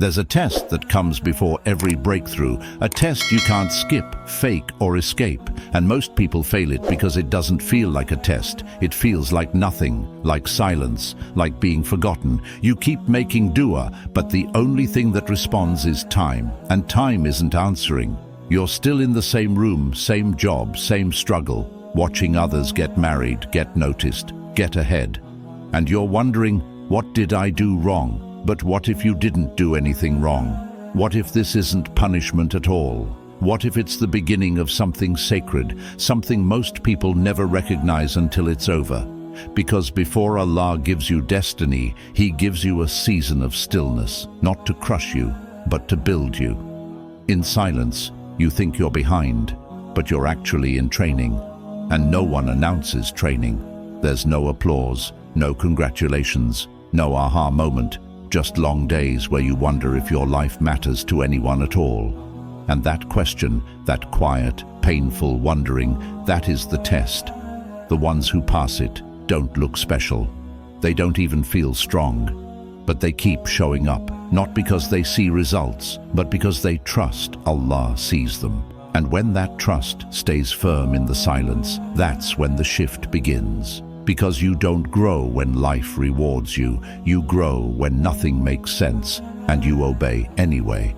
There's a test that comes before every breakthrough, a test you can't skip, fake, or escape. And most people fail it because it doesn't feel like a test. It feels like nothing, like silence, like being forgotten. You keep making dua, but the only thing that responds is time. And time isn't answering. You're still in the same room, same job, same struggle, watching others get married, get noticed, get ahead. And you're wondering, what did I do wrong? But what if you didn't do anything wrong? What if this isn't punishment at all? What if it's the beginning of something sacred, something most people never recognize until it's over? Because before Allah gives you destiny, He gives you a season of stillness, not to crush you, but to build you. In silence, you think you're behind, but you're actually in training. And no one announces training. There's no applause, no congratulations, no aha moment. Just long days where you wonder if your life matters to anyone at all. And that question, that quiet, painful wondering, that is the test. The ones who pass it don't look special. They don't even feel strong. But they keep showing up, not because they see results, but because they trust Allah sees them. And when that trust stays firm in the silence, that's when the shift begins. Because you don't grow when life rewards you. You grow when nothing makes sense, and you obey anyway.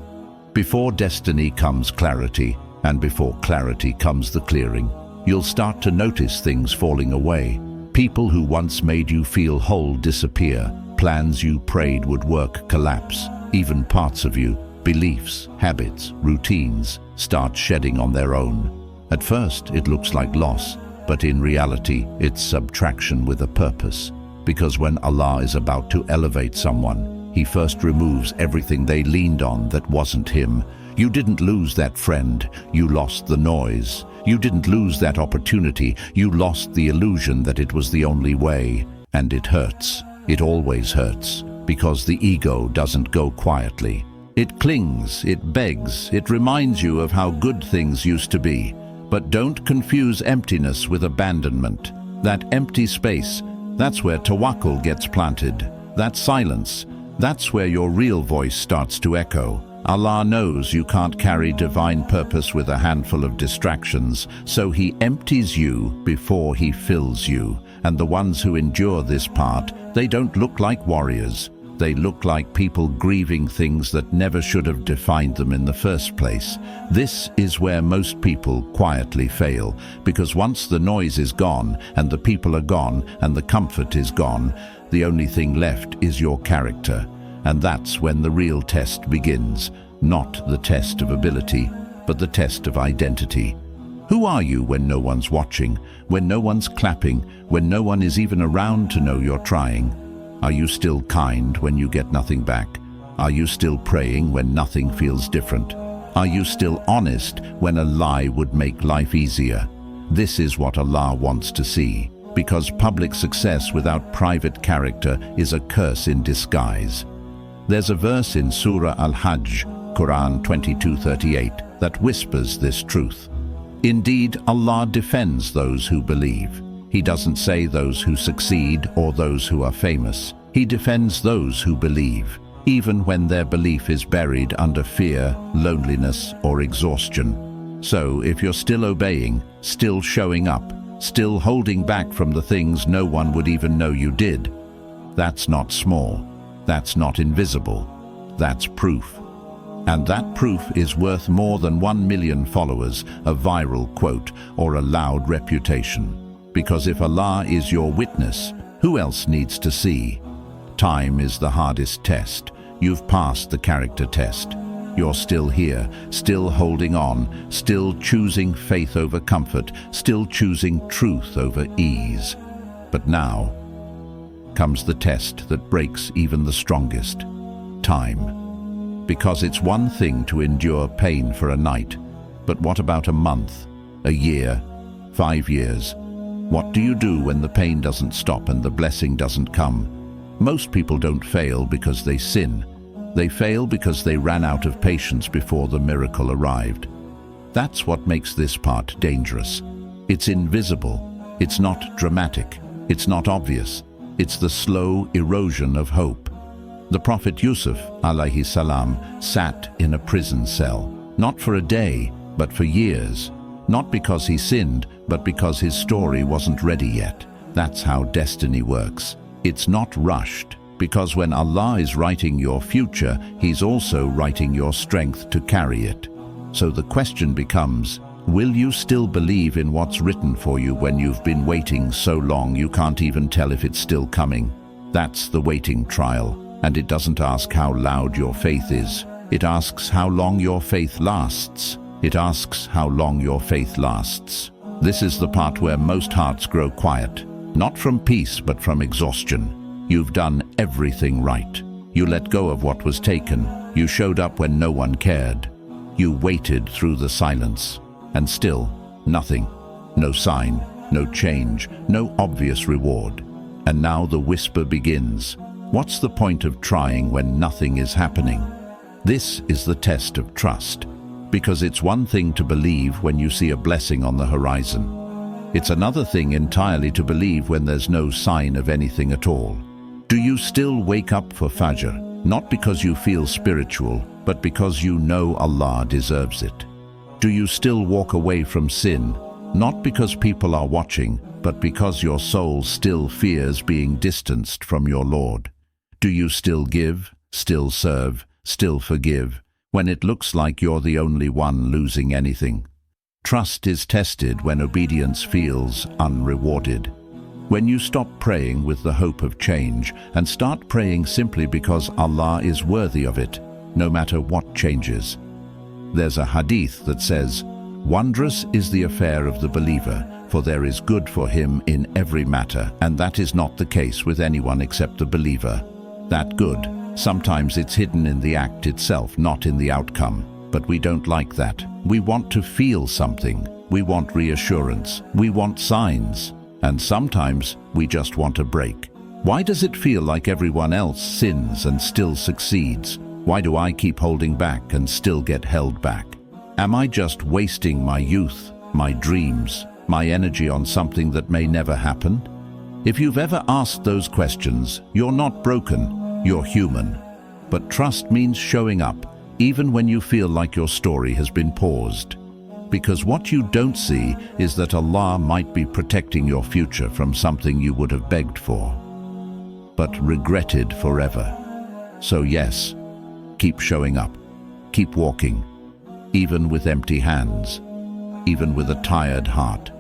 Before destiny comes clarity, and before clarity comes the clearing, you'll start to notice things falling away. People who once made you feel whole disappear. Plans you prayed would work collapse. Even parts of you, beliefs, habits, routines, start shedding on their own. At first, it looks like loss. But in reality, it's subtraction with a purpose. Because when Allah is about to elevate someone, He first removes everything they leaned on that wasn't Him. You didn't lose that friend, you lost the noise. You didn't lose that opportunity, you lost the illusion that it was the only way. And it hurts. It always hurts. Because the ego doesn't go quietly. It clings, it begs, it reminds you of how good things used to be. But don't confuse emptiness with abandonment. That empty space, that's where tawakkul gets planted. That silence, that's where your real voice starts to echo. Allah knows you can't carry divine purpose with a handful of distractions, so He empties you before He fills you. And the ones who endure this part, they don't look like warriors. They look like people grieving things that never should have defined them in the first place. This is where most people quietly fail, because once the noise is gone, and the people are gone, and the comfort is gone, the only thing left is your character. And that's when the real test begins. Not the test of ability, but the test of identity. Who are you when no one's watching, when no one's clapping, when no one is even around to know you're trying? Are you still kind when you get nothing back? Are you still praying when nothing feels different? Are you still honest when a lie would make life easier? This is what Allah wants to see, because public success without private character is a curse in disguise. There's a verse in Surah Al-Hajj, Quran 22:38, that whispers this truth. Indeed, Allah defends those who believe. He doesn't say those who succeed or those who are famous. He defends those who believe, even when their belief is buried under fear, loneliness, or exhaustion. So, if you're still obeying, still showing up, still holding back from the things no one would even know you did, that's not small, that's not invisible, that's proof. And that proof is worth more than 1 million followers, a viral quote, or a loud reputation. Because if Allah is your witness, who else needs to see? Time is the hardest test. You've passed the character test. You're still here, still holding on, still choosing faith over comfort, still choosing truth over ease. But now comes the test that breaks even the strongest: time. Because it's one thing to endure pain for a night, but what about a month, a year, 5 years? What do you do when the pain doesn't stop and the blessing doesn't come? Most people don't fail because they sin. They fail because they ran out of patience before the miracle arrived. That's what makes this part dangerous. It's invisible. It's not dramatic. It's not obvious. It's the slow erosion of hope. The Prophet Yusuf, alayhi salam, sat in a prison cell, not for a day, but for years. Not because he sinned, but because his story wasn't ready yet. That's how destiny works. It's not rushed, because when Allah is writing your future, He's also writing your strength to carry it. So the question becomes, will you still believe in what's written for you when you've been waiting so long you can't even tell if it's still coming? That's the waiting trial. And it doesn't ask how loud your faith is. It asks how long your faith lasts. It asks how long your faith lasts. This is the part where most hearts grow quiet. Not from peace, but from exhaustion. You've done everything right. You let go of what was taken. You showed up when no one cared. You waited through the silence. And still, nothing. No sign, no change, no obvious reward. And now the whisper begins. What's the point of trying when nothing is happening? This is the test of trust, because it's one thing to believe when you see a blessing on the horizon. It's another thing entirely to believe when there's no sign of anything at all. Do you still wake up for Fajr, not because you feel spiritual, but because you know Allah deserves it? Do you still walk away from sin, not because people are watching, but because your soul still fears being distanced from your Lord? Do you still give, still serve, still forgive, when it looks like you're the only one losing anything? Trust is tested when obedience feels unrewarded. When you stop praying with the hope of change and start praying simply because Allah is worthy of it, no matter what changes. There's a hadith that says, "Wondrous is the affair of the believer, for there is good for him in every matter," and that is not the case with anyone except the believer. That good, sometimes it's hidden in the act itself, not in the outcome. But we don't like that. We want to feel something. We want reassurance. We want signs. And sometimes we just want a break. Why does it feel like everyone else sins and still succeeds? Why do I keep holding back and still get held back? Am I just wasting my youth, my dreams, my energy on something that may never happen? If you've ever asked those questions, you're not broken. You're human. But trust means showing up, even when you feel like your story has been paused. Because what you don't see is that Allah might be protecting your future from something you would have begged for, but regretted forever. So yes, keep showing up, keep walking, even with empty hands, even with a tired heart,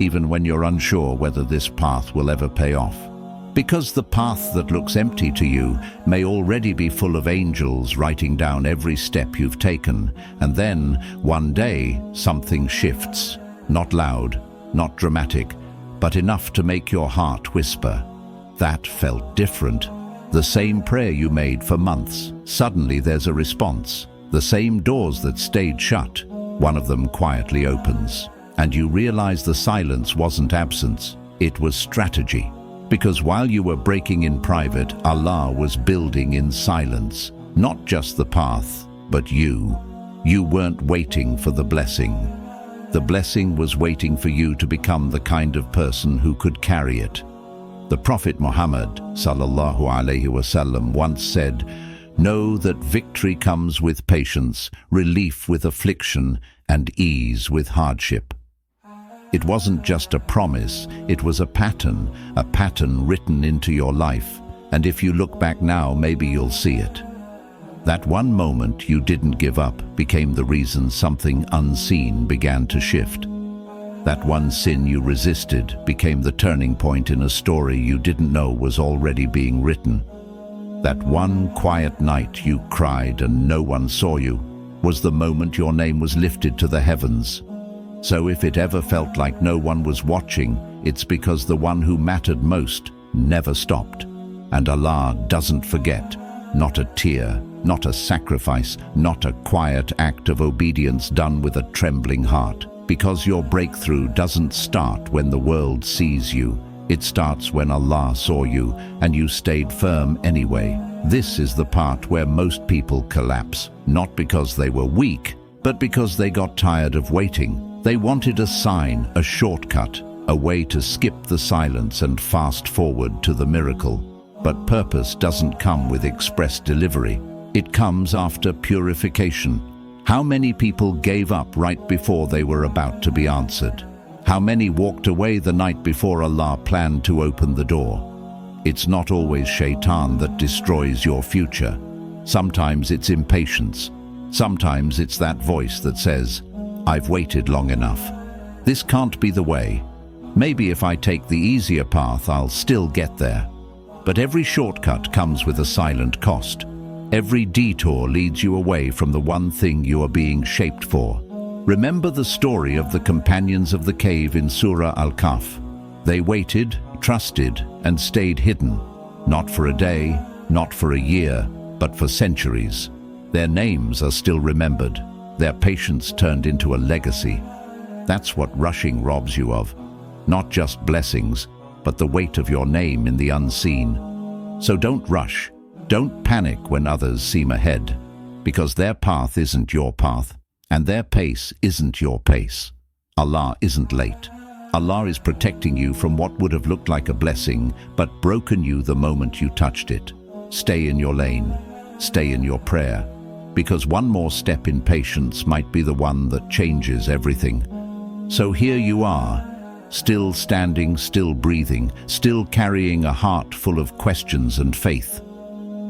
even when you're unsure whether this path will ever pay off. Because the path that looks empty to you may already be full of angels writing down every step you've taken, and then, one day, something shifts. Not loud, not dramatic, but enough to make your heart whisper. That felt different. The same prayer you made for months, suddenly there's a response. The same doors that stayed shut, one of them quietly opens. And you realize the silence wasn't absence, it was strategy. Because while you were breaking in private, Allah was building in silence. Not just the path, but you. You weren't waiting for the blessing. The blessing was waiting for you to become the kind of person who could carry it. The Prophet Muhammad sallallahu alaihi wasallam once said, "Know that victory comes with patience, relief with affliction, and ease with hardship." It wasn't just a promise, it was a pattern written into your life. And if you look back now, maybe you'll see it. That one moment you didn't give up became the reason something unseen began to shift. That one sin you resisted became the turning point in a story you didn't know was already being written. That one quiet night you cried and no one saw you was the moment your name was lifted to the heavens. So if it ever felt like no one was watching, it's because the one who mattered most never stopped. And Allah doesn't forget. Not a tear, not a sacrifice, not a quiet act of obedience done with a trembling heart. Because your breakthrough doesn't start when the world sees you. It starts when Allah saw you, and you stayed firm anyway. This is the part where most people collapse, not because they were weak, but because they got tired of waiting. They wanted a sign, a shortcut, a way to skip the silence and fast forward to the miracle. But purpose doesn't come with express delivery. It comes after purification. How many people gave up right before they were about to be answered? How many walked away the night before Allah planned to open the door? It's not always shaitan that destroys your future. Sometimes it's impatience. Sometimes it's that voice that says, "I've waited long enough. This can't be the way. Maybe if I take the easier path, I'll still get there." But every shortcut comes with a silent cost. Every detour leads you away from the one thing you are being shaped for. Remember the story of the companions of the cave in Surah Al-Kahf. They waited, trusted, and stayed hidden. Not for a day, not for a year, but for centuries. Their names are still remembered. Their patience turned into a legacy. That's what rushing robs you of. Not just blessings, but the weight of your name in the unseen. So don't rush. Don't panic when others seem ahead, because their path isn't your path, and their pace isn't your pace. Allah isn't late. Allah is protecting you from what would have looked like a blessing, but broken you the moment you touched it. Stay in your lane. Stay in your prayer, because one more step in patience might be the one that changes everything. So here you are, still standing, still breathing, still carrying a heart full of questions and faith.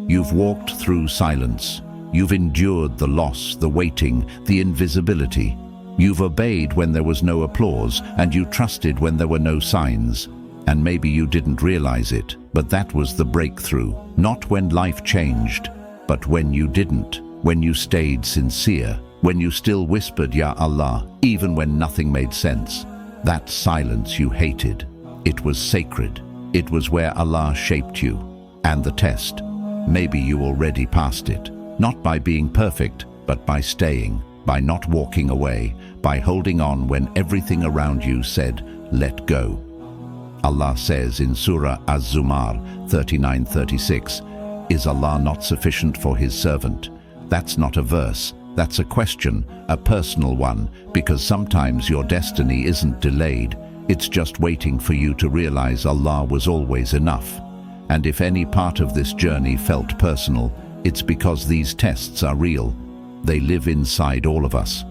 You've walked through silence. You've endured the loss, the waiting, the invisibility. You've obeyed when there was no applause, and you trusted when there were no signs. And maybe you didn't realize it, but that was the breakthrough. Not when life changed, but when you didn't, when you stayed sincere, when you still whispered, "Ya Allah," even when nothing made sense. That silence you hated. It was sacred. It was where Allah shaped you. And the test. Maybe you already passed it. Not by being perfect, but by staying, by not walking away, by holding on when everything around you said, "Let go." Allah says in Surah Az-Zumar 39:36, "Is Allah not sufficient for His servant?" That's not a verse. That's a question, a personal one, because sometimes your destiny isn't delayed. It's just waiting for you to realize Allah was always enough. And if any part of this journey felt personal, it's because these tests are real. They live inside all of us.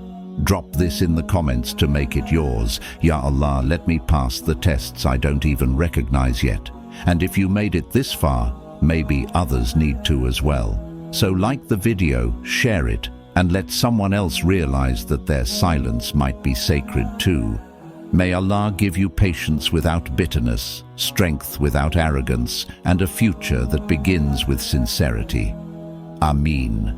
Drop this in the comments to make it yours. Ya Allah, let me pass the tests I don't even recognize yet. And if you made it this far, maybe others need to as well. So like the video, share it, and let someone else realize that their silence might be sacred too. May Allah give you patience without bitterness, strength without arrogance, and a future that begins with sincerity. Ameen.